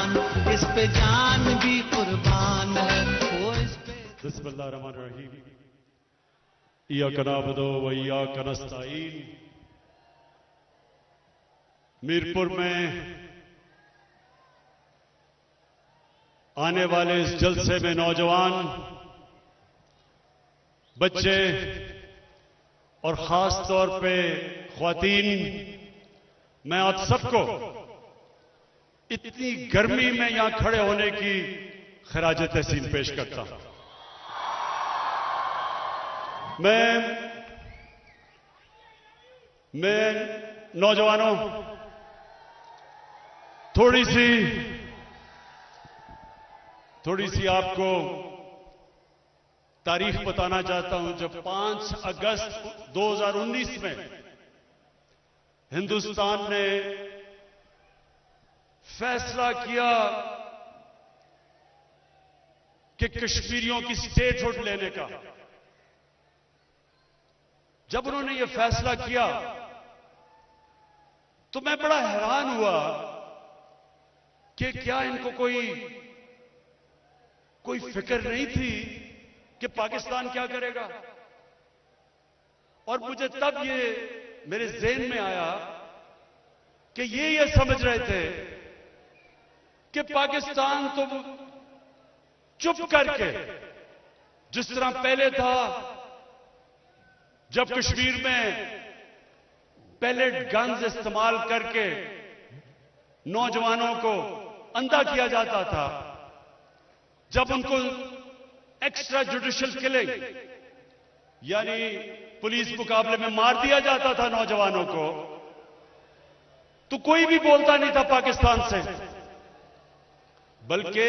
कुर्बान, इस पे जान भी कुर्बान है, वो इस पे। बिस्मिल्लाहिर्रहमानिर्रहीम। इय्याका नअबुदु व इय्याका नस्तईन। मीरपुर में आने वाले इस जलसे में नौजवान, बच्चे और खास तौर पे ख्वातीन, मैं आप सबको इतनी गर्मी में यहां खड़े होने की खराज तहसीन पेश करता हूं। मैं नौजवानों थोड़ी सी आपको तारीख बताना चाहता हूं। जब 5 अगस्त 2019 में हिंदुस्तान ने फैसला किया कि कश्मीरियों की स्टेटहुड लेने का, जब उन्होंने यह फैसला किया तो मैं बड़ा हैरान हुआ कि क्या इनको कोई फिक्र नहीं थी कि पाकिस्तान क्या करेगा। और मुझे तब ये मेरे ज़हन में आया कि ये समझ रहे थे कि पाकिस्तान तो चुप करके, जिस तरह पहले था जब कश्मीर में पैलेट गन्स इस्तेमाल करके नौजवानों को अंधा किया जाता था, जब उनको एक्स्ट्रा जुडिशियल किलिंग यानी पुलिस मुकाबले में मार दिया जाता था नौजवानों को, तो कोई भी बोलता नहीं था पाकिस्तान से। बल्कि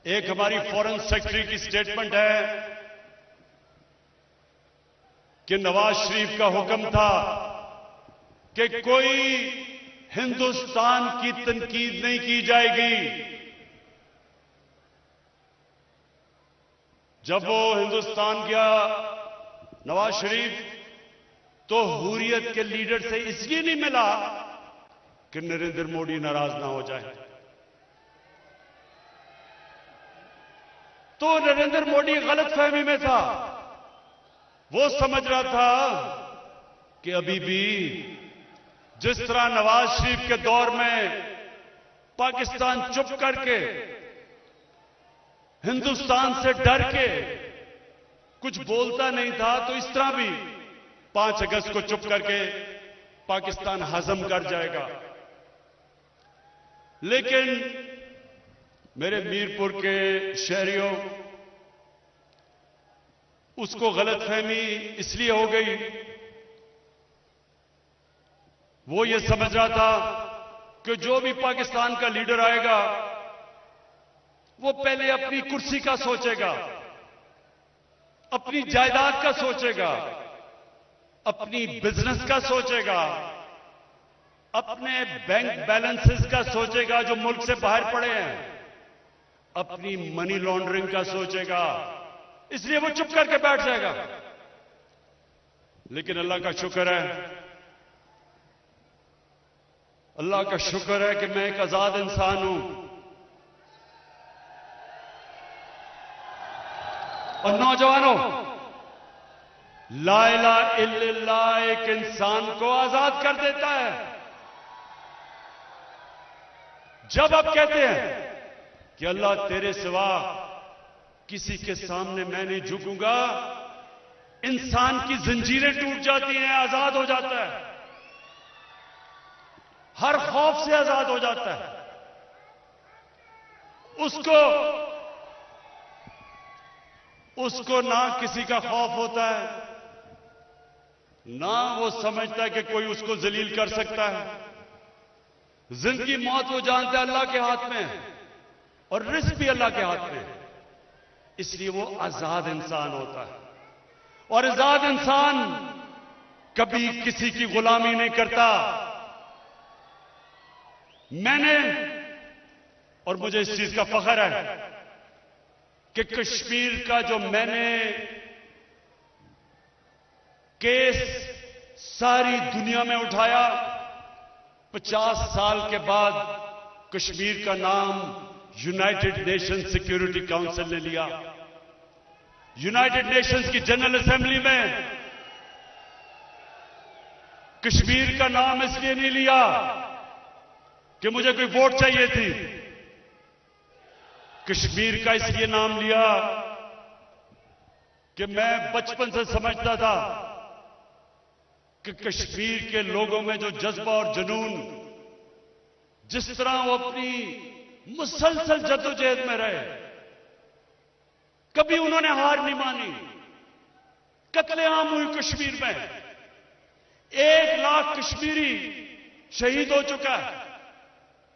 एक हमारी फॉरेन सेक्रेटरी की स्टेटमेंट है कि नवाज शरीफ का हुक्म था कि कोई हिंदुस्तान की तनकीद नहीं की जाएगी। जब वो हिंदुस्तान गया नवाज शरीफ, तो हुर्रियत के लीडर से इसलिए नहीं मिला कि नरेंद्र मोदी नाराज ना हो जाए। तो नरेंद्र मोदी गलतफहमी में था। वो समझ रहा था कि अभी भी जिस तरह नवाज शरीफ के दौर में पाकिस्तान चुप करके, हिंदुस्तान से डर के कुछ बोलता नहीं था, तो इस तरह भी 5 अगस्त को चुप करके पाकिस्तान हजम कर जाएगा। लेकिन मेरे मीरपुर के शहरियों, उसको गलतफहमी इसलिए हो गई, वो ये समझ रहा था कि जो भी पाकिस्तान का लीडर आएगा वो पहले अपनी कुर्सी का सोचेगा, अपनी जायदाद का सोचेगा, अपनी बिजनेस का सोचेगा, अपने बैंक बैलेंसेस का सोचेगा जो मुल्क से बाहर पड़े हैं, अपनी मनी लॉन्ड्रिंग का सोचेगा। इसलिए वो चुप करके बैठ जाएगा। लेकिन अल्लाह का शुक्र है कि मैं एक आजाद इंसान हूं, और नौजवानों, ला इलाहा इल्लल्लाह एक इंसान को आजाद कर देता है। जब आप कहते हैं कि अल्लाह तेरे सिवा किसी के सामने मैं नहीं झुकूंगा, इंसान की जंजीरें टूट जाती हैं, आजाद हो जाता है, हर खौफ से आजाद हो जाता है। उसको ना किसी का खौफ होता है, ना वो समझता है कि कोई उसको जलील कर सकता है। जिंदगी मौत वो जानता है अल्लाह के हाथ में है, और रिस्क भी अल्लाह के हाथ में है। इसलिए वो आजाद इंसान होता है। और आजाद इंसान कभी किसी की गुलामी नहीं करता। और मुझे इस चीज का फख्र है कि कश्मीर का जो मैंने केस सारी दुनिया में उठाया, 50 साल के बाद कश्मीर का नाम यूनाइटेड नेशन सिक्योरिटी काउंसिल ने लिया। यूनाइटेड नेशंस की जनरल असेंबली में कश्मीर का नाम इसलिए नहीं लिया कि मुझे कोई वोट चाहिए थी। कश्मीर का इसलिए नाम लिया कि मैं बचपन से समझता था कि कश्मीर के लोगों में जो जज्बा और जुनून, जिस तरह वो अपनी मुसलसल जद्दोजहद में रहे, कभी उन्होंने हार नहीं मानी। कत्लेआम हुई कश्मीर में, 1 लाख कश्मीरी शहीद हो चुका है,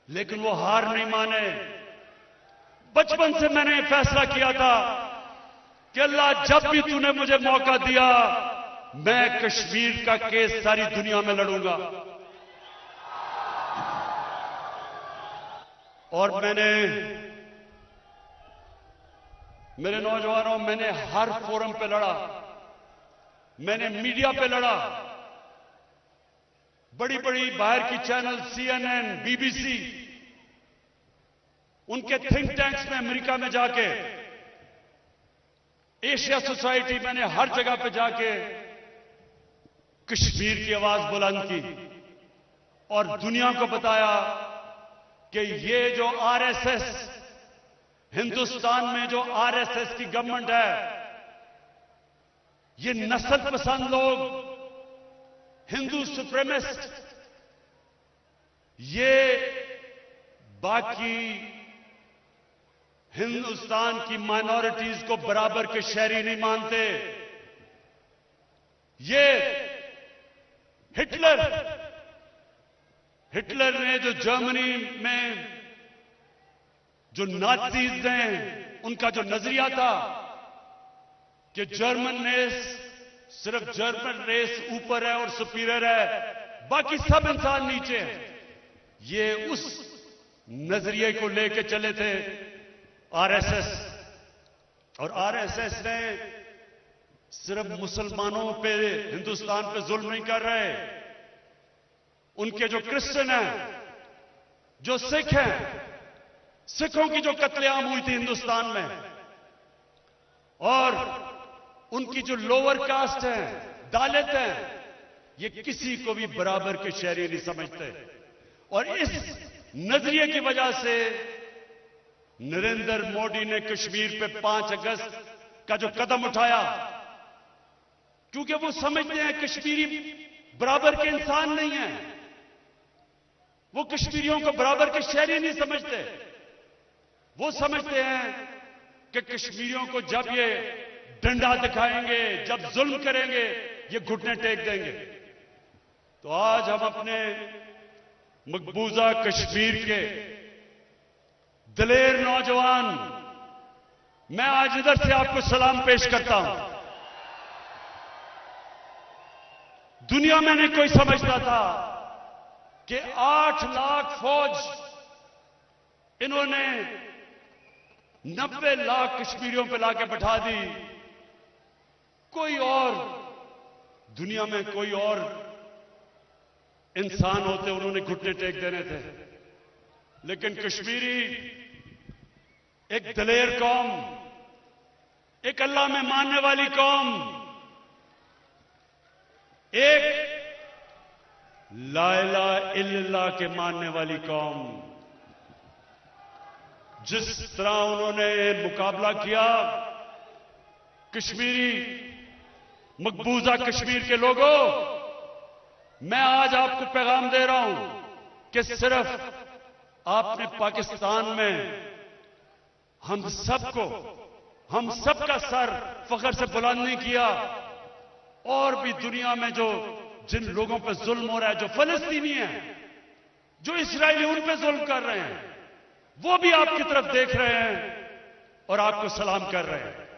लेकिन वो हार नहीं माने। बचपन से मैंने फैसला किया था कि अल्लाह जब भी तूने मुझे मौका दिया, मैं कश्मीर का केस सारी दुनिया में लड़ूंगा। और मेरे नौजवानों, मैंने हर फोरम पे लड़ा, मैंने मीडिया पे लड़ा। बड़ी बड़ी बाहर की चैनल CNN, BBC, उनके थिंक टैंक्स में अमेरिका में जाके, एशिया सोसाइटी, मैंने हर जगह पे जाके कश्मीर की आवाज बुलंद की और दुनिया को बताया कि ये जो RSS, हिंदुस्तान में जो RSS की गवर्नमेंट है, ये नस्ल पसंद लोग, हिंदू सुप्रीमिस्ट, ये बाकी हिंदुस्तान की माइनॉरिटीज को बराबर के शहरी नहीं मानते। ये हिटलर ने जो जर्मनी में जो नाजीज ने, उनका जो नजरिया था कि जर्मन रेस, सिर्फ जर्मन रेस ऊपर है और सुपीरियर है, बाकी सब इंसान नीचे हैं, ये उस नजरिए को लेके चले थे RSS। और RSS ने सिर्फ मुसलमानों पे, हिंदुस्तान पे जुल्म नहीं कर रहे, उनके जो क्रिश्चियन हैं, जो सिख हैं, सिखों की जो कत्लेआम हुई थी हिंदुस्तान में, और उनकी जो लोअर कास्ट है, दलित हैं, ये किसी को भी बराबर के शहरी नहीं समझते। और इस नजरिए की वजह से नरेंद्र मोदी ने कश्मीर पे 5 अगस्त का जो कदम उठाया, क्योंकि वो समझते हैं कश्मीरी बराबर के इंसान नहीं है, वो कश्मीरियों को बराबर के शहरी नहीं समझते। वो समझते हैं कि कश्मीरियों को जब ये डंडा दिखाएंगे, जब जुल्म करेंगे, ये घुटने टेक देंगे। तो आज हम अपने मकबूजा कश्मीर के दलेर नौजवान, मैं आज इधर से आपको सलाम पेश करता हूं। दुनिया में नहीं कोई समझता था कि 8 लाख फौज इन्होंने 90 लाख कश्मीरियों पे लाके बैठा दी। कोई और दुनिया में कोई और इंसान होते, उन्होंने घुटने टेक देने थे, लेकिन कश्मीरी एक दलेर कौम, एक अल्लाह में मानने वाली कौम, एक ला इलाहा इल्लल्लाह के मानने वाली कौम, जिस तरह उन्होंने मुकाबला किया, कश्मीरी मकबूजा कश्मीर के लोगों, मैं आज आपको पैगाम दे रहा हूं कि सिर्फ आपने पाकिस्तान में हम सबका सर फख्र से बुलंद नहीं किया, और भी दुनिया में जिन लोगों पर जुल्म हो रहा है, जो फलस्तीनी हैं, जो इस्राएली उन पर जुल्म कर रहे हैं, वो भी आपकी तरफ देख रहे हैं और आपको सलाम कर रहे हैं।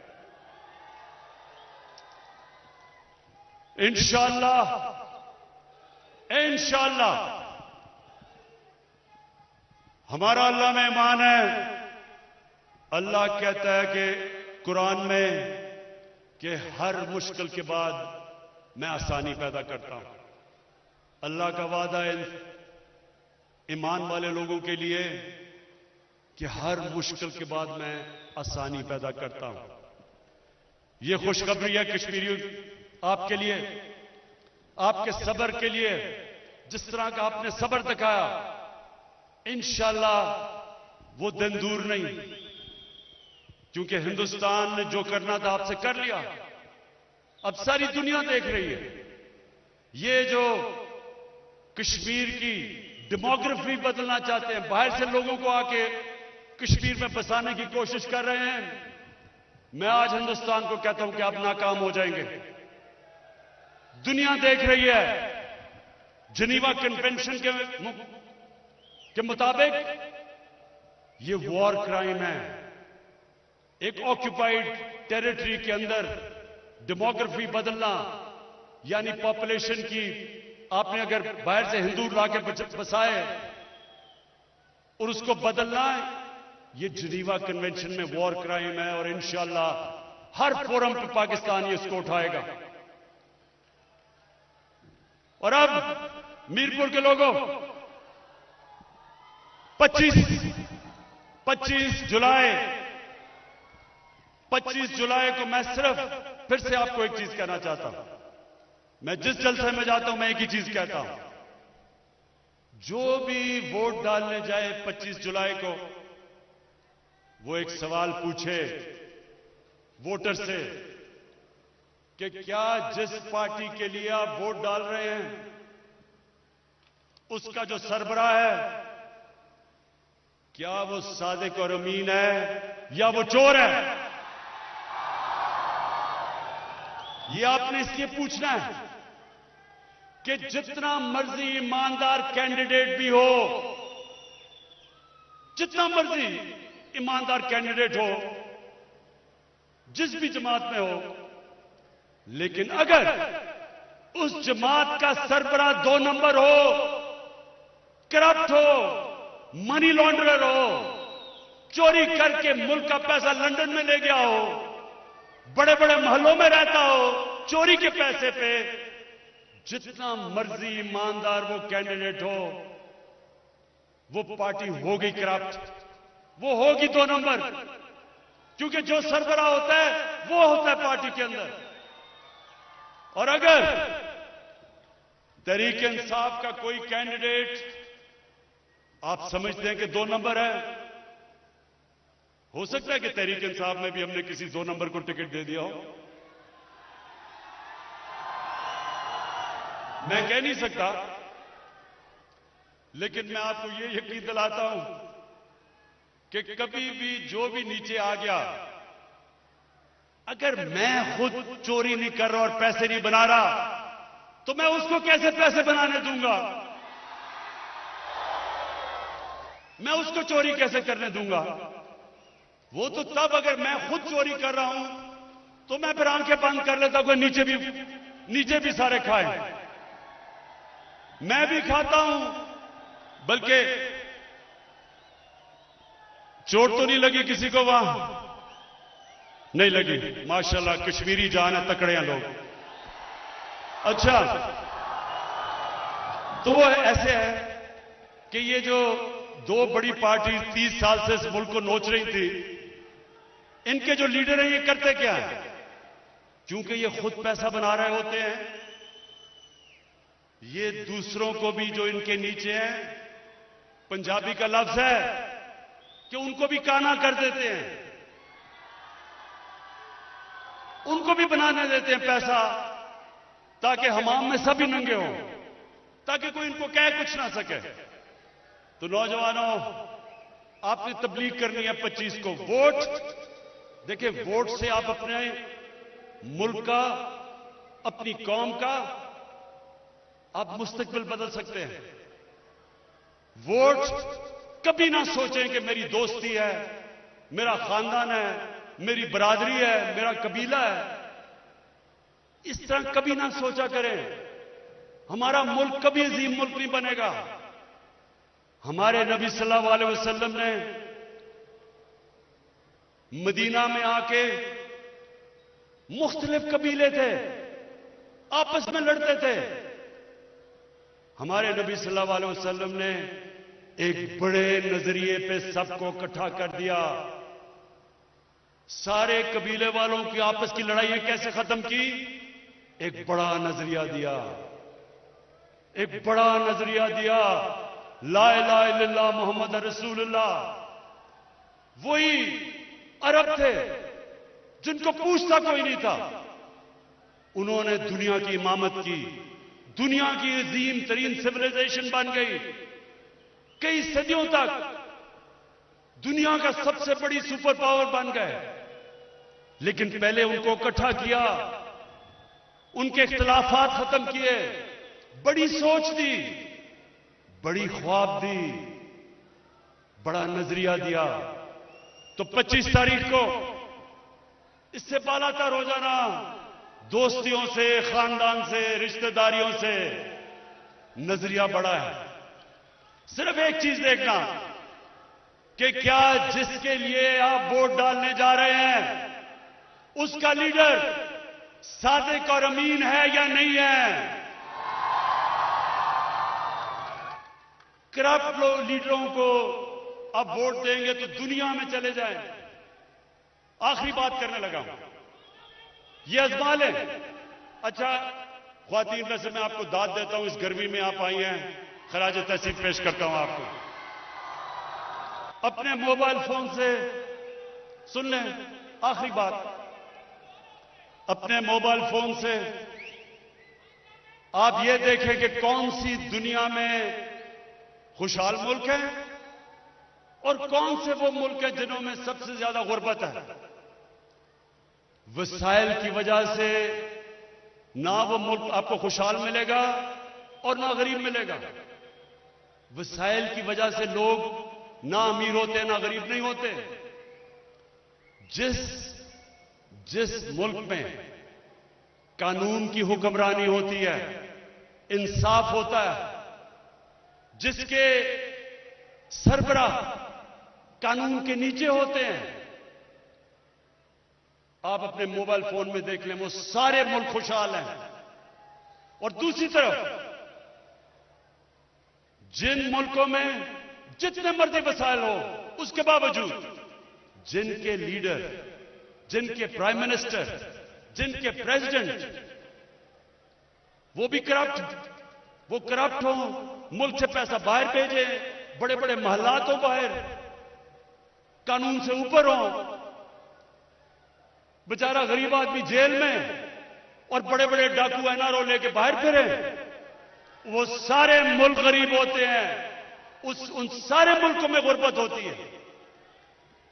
इंशाअल्लाह हमारा अल्लाह में ईमान है। अल्लाह कहता है कि कुरान में कि हर मुश्किल के बाद मैं आसानी पैदा करता हूं। अल्लाह का वादा है ईमान वाले लोगों के लिए कि हर मुश्किल के बाद मैं आसानी पैदा करता हूं। यह खुशखबरी है कश्मीरियों आपके लिए, आपके सब्र के लिए। जिस तरह का आपने सब्र दिखाया, इंशाअल्लाह वो दिन दूर नहीं, क्योंकि हिंदुस्तान ने जो करना था आपसे कर लिया। अब सारी दुनिया देख रही है। ये जो कश्मीर की डेमोग्राफी बदलना चाहते हैं, बाहर से लोगों को आके कश्मीर में बसाने की कोशिश कर रहे हैं, मैं आज हिंदुस्तान को कहता हूं कि आप नाकाम हो जाएंगे। दुनिया देख रही है। जिनीवा कन्वेंशन के मुताबिक ये वॉर क्राइम है। एक ऑक्यूपाइड टेरिटरी के अंदर डेमोग्राफी बदलना, यानी पॉपुलेशन की, आपने अगर बाहर से हिंदू लाके बसाए और उसको बदलना, ये जिनीवा कन्वेंशन में वॉर क्राइम है। और इंशाअल्लाह हर फोरम पे पाकिस्तान ये इसको उठाएगा। और अब मीरपुर के लोगों, 25 जुलाई को मैं सिर्फ फिर से आपको एक चीज कहना चाहता हूं। मैं जिस जलसे में जाता हूं, मैं एक ही चीज कहता हूं, जो भी वोट डालने जाए 25 जुलाई को, वो एक सवाल पूछे वोटर से कि क्या जिस पार्टी के लिए आप वोट डाल रहे हैं उसका जो सरबराह है, क्या वो सादिक और अमीन है या वो चोर है? ये आपने इसलिए पूछना है कि जितना मर्जी ईमानदार कैंडिडेट भी हो, जितना मर्जी ईमानदार कैंडिडेट हो, जिस भी जमात में हो, लेकिन अगर उस जमात का सरबराह 2 नंबर हो, करप्ट हो, मनी लॉन्ड्रर हो, चोरी करके मुल्क का पैसा लंदन में ले गया हो, बड़े बड़े महलों में रहता हो चोरी के पैसे पे, जितना मर्जी ईमानदार वो कैंडिडेट हो, वो पार्टी होगी करप्ट, वो होगी 2 नंबर। क्योंकि जो सरबराह होता है वो होता है पार्टी के अंदर। और अगर तहरीक इंसाफ का कोई कैंडिडेट आप समझते हैं कि 2 नंबर है, हो सकता है कि तहरीक इंसाफ में भी हमने किसी 2 नंबर को टिकट दे दिया हो, मैं कह नहीं सकता, लेकिन मैं आपको यह यकीन दिलाता हूं कि कभी भी जो भी नीचे आ गया, अगर मैं खुद चोरी नहीं कर रहा और पैसे नहीं बना रहा, तो मैं उसको कैसे पैसे बनाने दूंगा? मैं उसको चोरी कैसे करने दूंगा? वो तो तब अगर मैं खुद चोरी कर रहा हूं तो मैं फिर आंखें बंद कर लेता हूं, नीचे भी सारे खाए, मैं भी खाता हूं, बल्कि चोट तो नहीं लगी किसी को, वहां नहीं लगी, माशाल्लाह कश्मीरी जान है, तकड़े हैं लोग। अच्छा, तो वो ऐसे है कि ये जो 2 बड़ी पार्टी 30 साल से इस मुल्क को नोच रही थी, इनके जो लीडर हैं ये करते क्या है? क्योंकि ये खुद पैसा बना रहे होते हैं, ये दूसरों को भी जो इनके नीचे हैं, पंजाबी का लफ्ज है कि उनको भी काना कर देते हैं, उनको भी बनाने देते हैं पैसा, ताकि हमाम में सभी नंगे हों, ताकि कोई इनको कह कुछ ना सके। तो नौजवानों, आपने तबलीग करनी है 25 को। वोट, देखिए, वोट से आप अपने मुल्क का, अपनी कौम का आप मुस्तकबिल बदल सकते हैं। वोट कभी ना सोचें कि मेरी दोस्ती है, मेरा खानदान है, मेरी बरादरी है, मेरा कबीला है, इस तरह कभी ना सोचा करें। हमारा मुल्क कभी अजीम मुल्क नहीं बनेगा। हमारे नबी सल्लल्लाहु अलैहि वसल्लम ने मदीना में आके, मुख्तलिफ कबीले थे, आपस में लड़ते थे, हमारे नबी सल्लल्लाहु अलैहि वसल्लम ने एक बड़े नजरिए पे सबको इकट्ठा कर दिया। सारे कबीले वालों की आपस की लड़ाइयां कैसे खत्म की? एक बड़ा नजरिया दिया, एक बड़ा नजरिया दिया, ला इलाहा इल्लल्लाह मोहम्मद रसूलुल्लाह। वही अरब थे जिनको पूछता कोई नहीं था, उन्होंने दुनिया की इमामत की, दुनिया की अजीम तरीन सिविलाइजेशन बन गई। कई सदियों तक दुनिया का सबसे बड़ी सुपर पावर बन गए। लेकिन पहले उनको इकट्ठा किया, उनके इख्तिलाफात खत्म किए, बड़ी सोच दी, बड़ी ख्वाब दी, बड़ा नजरिया दिया। तो 25 तारीख को इससे बालातर हो जाना, दोस्तियों से, खानदान से, रिश्तेदारियों से नजरिया बड़ा है। सिर्फ एक चीज देखना कि क्या जिसके लिए आप वोट डालने जा रहे हैं उसका लीडर सादिक और अमीन है या नहीं है। करप्ट लीडरों को अब वोट देंगे तो दुनिया में चले जाएं। आखिरी बात करने लगा हूं, ये आजमा लें। अच्छा ख्वातीन, वैसे मैं आपको दाद देता हूं, इस गर्मी में आप आई हैं, खराज तहसीन पेश करता हूं आपको। अपने मोबाइल फोन से सुन लें, आखिरी बात, अपने मोबाइल फोन से आप ये देखें कि कौन सी दुनिया में खुशहाल मुल्क है और कौन से वो मुल्क है जिन्हों में सबसे ज्यादा गुर्बत है। वसाइल की वजह से ना वो मुल्क आपको खुशहाल मिलेगा और ना गरीब मिलेगा। वसाइल की वजह से लोग ना अमीर होते ना गरीब नहीं होते। जिस मुल्क में कानून की हुक्मरानी होती है, इंसाफ होता है, जिसके सरबराह कानून के नीचे होते हैं, आप अपने मोबाइल फोन में देख लें, वो सारे मुल्क खुशहाल हैं। और दूसरी तरफ जिन मुल्कों में जितने मर्जी वसाइल हो, उसके बावजूद जिनके लीडर, जिनके प्राइम मिनिस्टर, जिनके प्रेसिडेंट वो भी वो करप्ट हो, मुल्क से पैसा बाहर भेजे, बड़े बड़े महल्लात हो बाहर, कानून से ऊपर हो, बेचारा गरीब आदमी जेल में और बड़े बड़े डाकू एनआरओ लेके बाहर फिरे, वो सारे मुल्क गरीब होते हैं। उन सारे मुल्कों में गुर्बत होती है।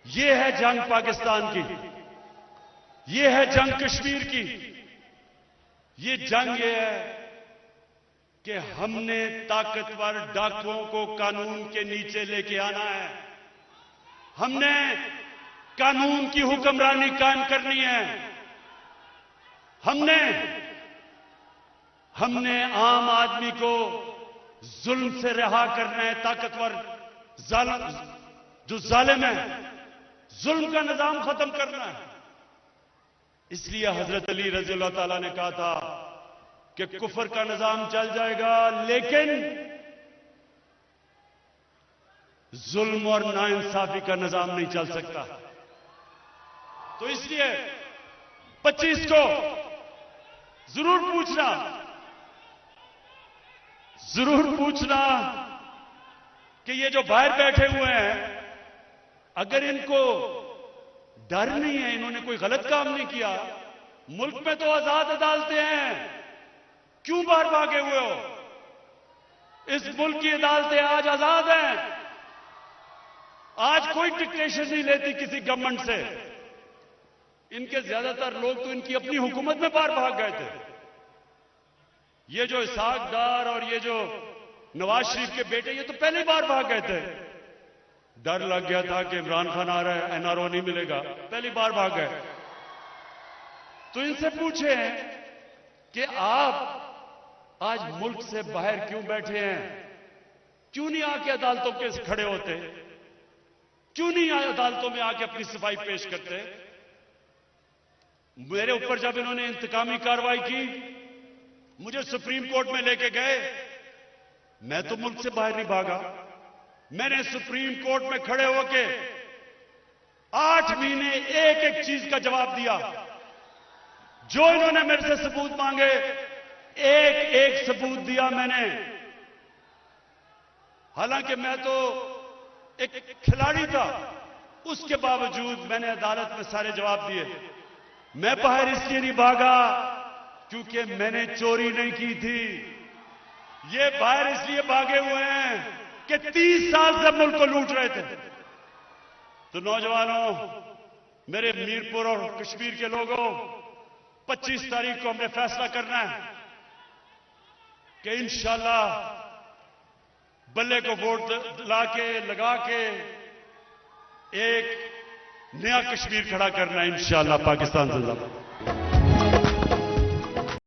ये है जंग पाकिस्तान की, ये है जंग कश्मीर की। ये जंग ये है कि हमने ताकतवर डाकुओं को कानून के नीचे लेके आना है। हमने कानून की हुक्मरानी कायम करनी है। हमने आम आदमी को जुल्म से रिहा करना है। ताकतवर जो जालिम है, जुल्म का निजाम खत्म करना है। इसलिए हजरत अली रज़ी अल्लाह ताला ने कहा था कि कुफर का निजाम चल जाएगा, लेकिन जुल्म और नाइंसाफी का निजाम नहीं चल सकता। तो इसलिए 25 को जरूर पूछना कि ये जो बाहर बैठे हुए हैं, अगर इनको डर नहीं है, इन्होंने कोई गलत काम नहीं किया, मुल्क में तो आजाद अदालतें हैं, क्यों बाहर भागे हुए हो? इस मुल्क की अदालतें आज आजाद हैं। आज कोई डिक्टेशन नहीं लेती किसी गवर्नमेंट से। इनके ज्यादातर लोग तो इनकी अपनी हुकूमत में बाहर भाग गए थे। ये जो इसहाक डार और ये जो नवाज शरीफ के बेटे, ये तो पहले ही बाहर भाग गए थे। डर लग गया था कि इमरान खान आ रहा है, एनआरओ नहीं मिलेगा, पहली बार भाग गए। तो इनसे पूछे कि आप आज मुल्क से बाहर क्यों बैठे हैं? क्यों नहीं आके अदालतों के खड़े होते? क्यों नहीं अदालतों में आके अपनी सफाई पेश करते? मेरे ऊपर जब इन्होंने इंतकामी कार्रवाई की, मुझे सुप्रीम कोर्ट में लेके गए, मैं तो मुल्क से बाहर नहीं भागा, मैंने सुप्रीम कोर्ट में खड़े होके 8 महीने एक एक चीज का जवाब दिया। जो इन्होंने मेरे से सबूत मांगे, एक एक सबूत दिया मैंने। हालांकि मैं तो एक खिलाड़ी था, उसके बावजूद मैंने अदालत में सारे जवाब दिए। मैं बाहर इसलिए नहीं भागा क्योंकि मैंने चोरी नहीं की थी। ये बाहर इसलिए भागे हुए हैं कि 30 साल से मुल्क को लूट रहे थे। तो नौजवानों, मेरे मीरपुर और कश्मीर के लोगों, 25 तारीख को हमने फैसला करना है कि इंशाल्लाह बल्ले को वोट लगा के एक नया कश्मीर खड़ा करना है। इंशाल्लाह। पाकिस्तान जिंदाबाद।